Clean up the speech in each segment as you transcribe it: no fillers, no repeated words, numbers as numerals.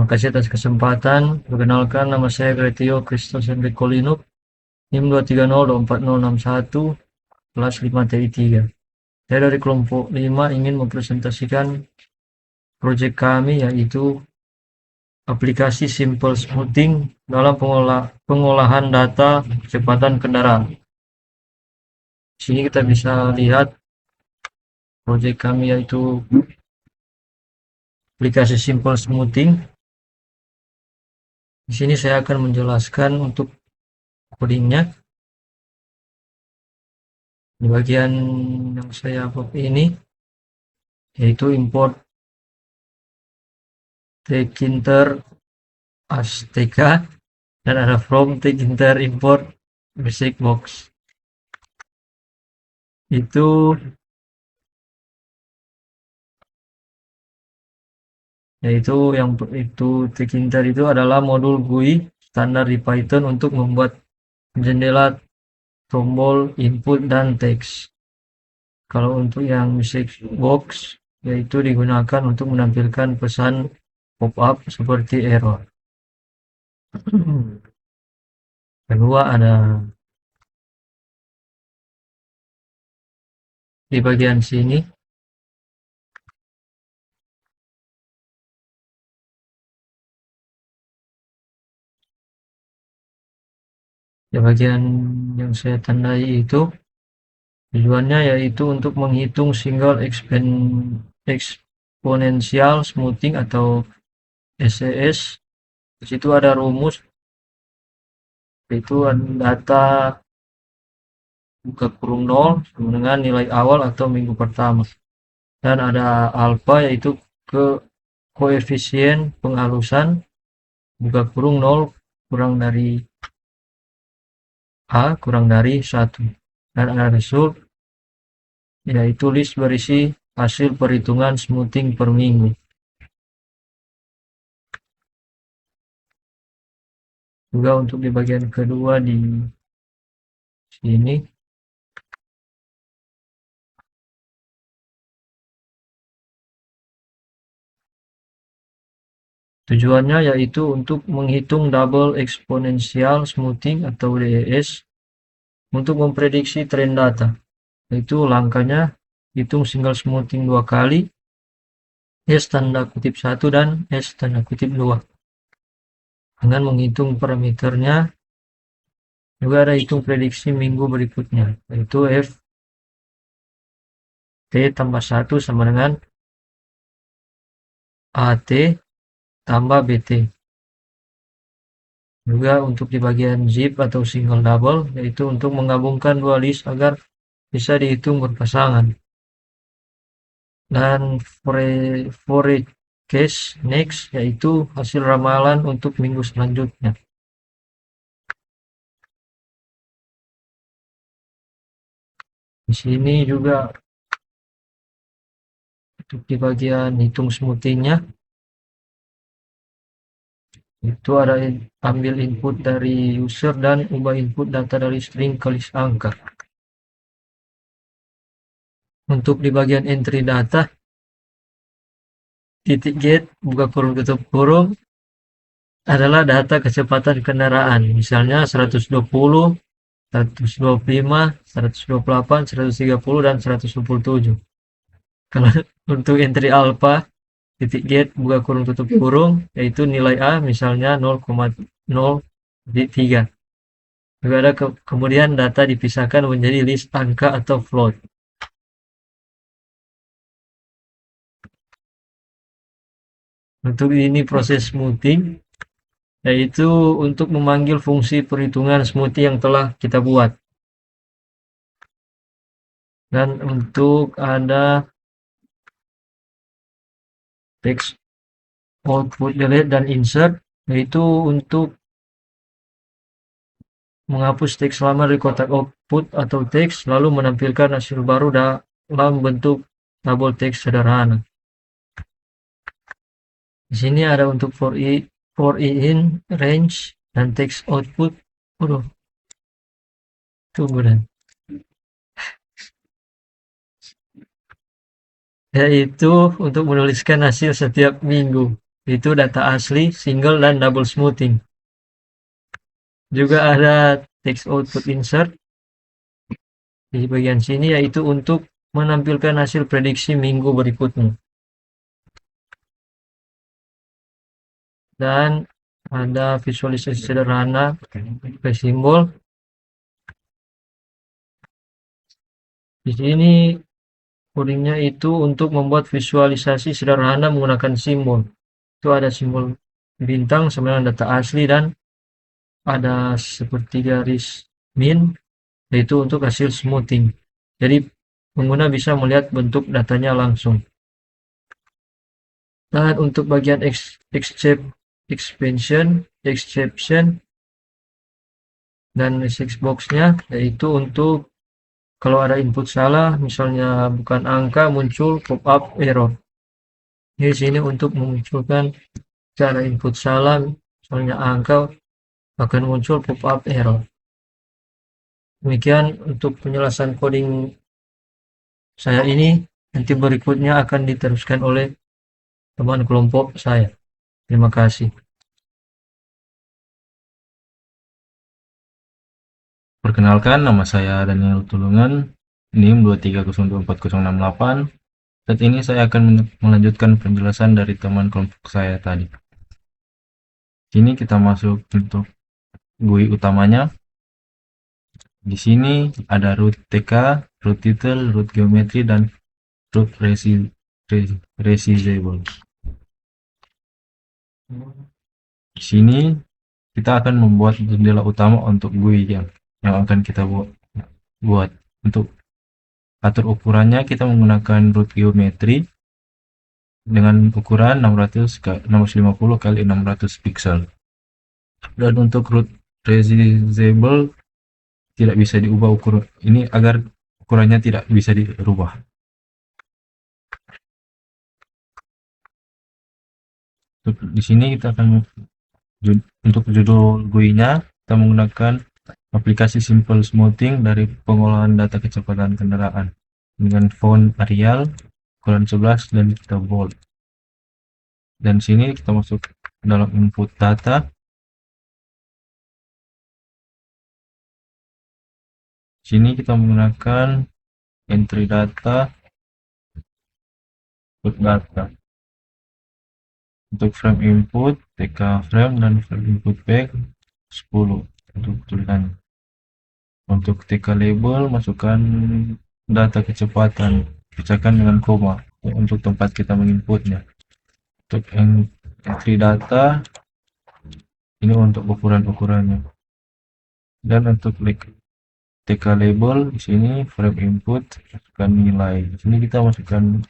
kasih atas kesempatan. Perkenalkan, nama saya Gretio Christos Enrico Linuk, NIM 2302461, kelas 5 TI 3. Saya dari kelompok 5 ingin mempresentasikan proyek kami, yaitu aplikasi Simple Smoothing dalam pengolahan data kecepatan kendaraan. Di sini kita bisa lihat proyek kami, yaitu aplikasi Simple Smoothing. Di sini saya akan menjelaskan untuk codingnya. Di bagian yang saya buat ini, yaitu import tkinter Azteca, dan ada from tkinter import basic box. Itu tkinter itu adalah modul GUI standar di Python untuk membuat jendela tombol input dan teks. Kalau untuk yang basic box, yaitu digunakan untuk menampilkan pesan pop-up seperti error. Kedua, ada di bagian sini di bagian yang saya tandai itu tujuannya yaitu untuk menghitung single exponential smoothing atau SES. Di situ ada rumus, yaitu data buka kurung 0 sama dengan nilai awal atau minggu pertama, dan ada alfa, yaitu koefisien penghalusan buka kurung 0 kurang dari A kurang dari 1, dan ada result, yaitu list berisi hasil perhitungan smoothing per minggu. Juga untuk di bagian kedua di sini, tujuannya yaitu untuk menghitung double exponential smoothing atau DES untuk memprediksi tren data. Yaitu langkahnya hitung single smoothing 2 kali, S tanda kutip 1 dan S tanda kutip 2. Dengan menghitung parameternya, juga ada hitung prediksi minggu berikutnya, yaitu F T tambah 1 sama dengan AT tambah BT. Juga untuk di bagian zip atau single double, yaitu untuk menggabungkan dua list agar bisa dihitung berpasangan. Dan forecast next, yaitu hasil ramalan untuk minggu selanjutnya. Di sini juga untuk di bagian hitung smoothingnya, itu ada ambil input dari user dan ubah input data dari string ke list angka. Untuk di bagian entry data, titik get buka kurung tutup kurung adalah data kecepatan kendaraan, misalnya 120, 125, 128, 130, dan 127. Kalau untuk entry alpha, titik get buka kurung tutup kurung, yaitu nilai A misalnya 0,03. Juga ada kemudian data dipisahkan menjadi list angka atau float. Untuk ini proses smoothing, yaitu untuk memanggil fungsi perhitungan smoothing yang telah kita buat. Dan untuk ada text output delete dan insert, yaitu untuk menghapus teks lama dari kotak output atau teks, lalu menampilkan hasil baru dalam bentuk tabel teks sederhana. Di sini ada untuk for in range dan text output. Tunggu dan. Yaitu untuk menuliskan hasil setiap minggu. itu data asli, single, dan double smoothing. Juga ada text output insert di bagian sini, yaitu untuk menampilkan hasil prediksi minggu berikutnya. Dan ada visualisasi sederhana pakai simbol. Di sini codingnya itu untuk membuat visualisasi sederhana menggunakan simbol. Itu ada simbol bintang sebenarnya data asli, dan ada seperti garis min, yaitu untuk hasil smoothing. Jadi pengguna bisa melihat bentuk datanya langsung. Dan untuk bagian exception dan box-nya, yaitu untuk kalau ada input salah, misalnya bukan angka, muncul pop-up error. Di sini untuk memunculkan cara input salah, misalnya angka, akan muncul pop-up error. Demikian untuk penjelasan coding saya ini. Nanti berikutnya akan diteruskan oleh teman kelompok saya. Terima kasih. Perkenalkan, nama saya Daniel Tulungan, NIM 2302468. Saat ini saya akan melanjutkan penjelasan dari teman kelompok saya tadi. Sini kita masuk untuk GUI utamanya. Di sini ada root TK, root title, root geometry, dan root resizable. Di sini kita akan membuat jendela utama untuk GUI yang akan kita buat. Untuk atur ukurannya, kita menggunakan root geometry dengan ukuran 650 kali 600 pixel. Dan untuk root resizable tidak bisa diubah ukuran ini agar ukurannya tidak bisa dirubah. Di sini kita akan untuk judul GUI-nya kita menggunakan aplikasi Simple Smoothing dari pengolahan data kecepatan kendaraan dengan font Arial ukuran 11 dan kita bold. Dan sini kita masuk dalam input data. Sini kita menggunakan entry data, input data. Untuk frame input, TK frame, dan frame input back 10 untuk tulisannya. Untuk TK label, masukkan data kecepatan, pecahkan dengan koma untuk tempat kita menginputnya. Untuk entry data, ini untuk ukuran-ukurannya. Dan untuk TK label, di sini frame input, masukkan nilai. Di sini kita masukkan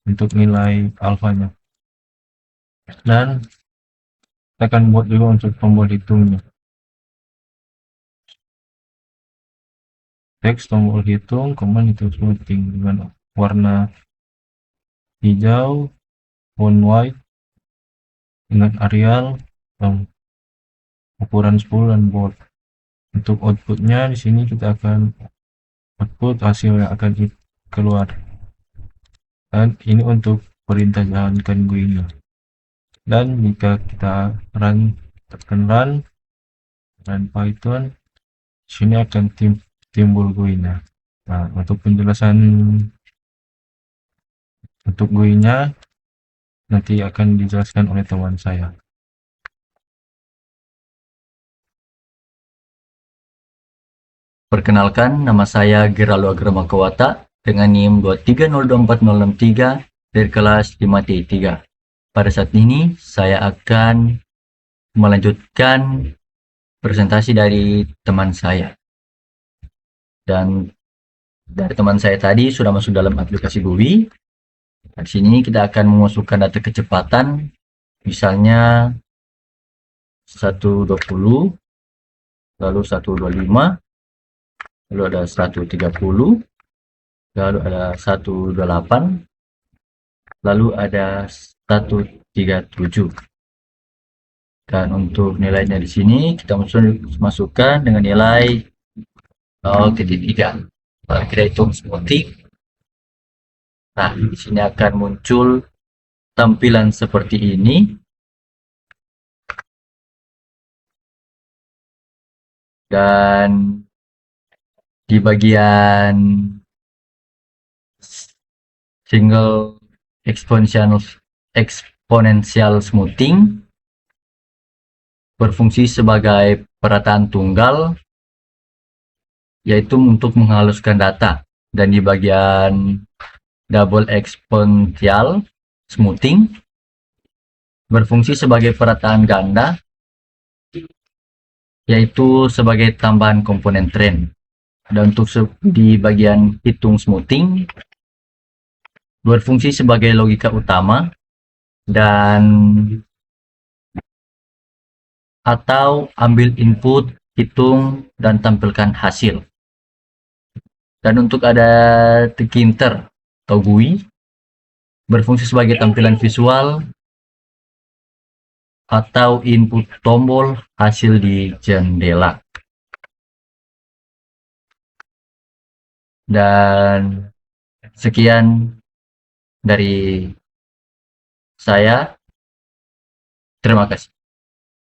untuk nilai alfanya. Dan kita akan buat juga untuk tombol hitungnya. Teks tombol hitung, command hitung smoothing dengan warna hijau, font white dengan Arial, ukuran 10 dan bold. Untuk outputnya di sini kita akan output hasil yang akan keluar. Dan ini untuk perintah jalankan GUI-nya. Dan jika kita tekan run Python, sini akan timbul GUI-nya. Nah, untuk penjelasan untuk GUI-nya nanti akan dijelaskan oleh teman saya. Perkenalkan, nama saya Geraldo Agramakawata dengan NIM 2302463 dari kelas 5T3. Pada saat ini saya akan melanjutkan presentasi dari teman saya. Dan dari teman saya tadi sudah masuk dalam aplikasi GUI. Di sini kita akan memasukkan data kecepatan, misalnya 120, lalu 125, lalu ada 130, lalu ada 128, lalu ada 137. Dan untuk nilainya di sini kita masukkan dengan nilai 0,3. Kalau kita hitung smoothing, nah di sini akan muncul tampilan seperti ini. Dan di bagian single exponential smoothing berfungsi sebagai perataan tunggal, yaitu untuk menghaluskan data. Dan di bagian double exponential smoothing berfungsi sebagai perataan ganda, yaitu sebagai tambahan komponen trend. Dan untuk di bagian hitung smoothing berfungsi sebagai logika utama dan atau ambil input, hitung, dan tampilkan hasil. Dan untuk ada tekinter atau GUI berfungsi sebagai tampilan visual atau input tombol hasil di jendela. Dan sekian dari saya. Terima kasih.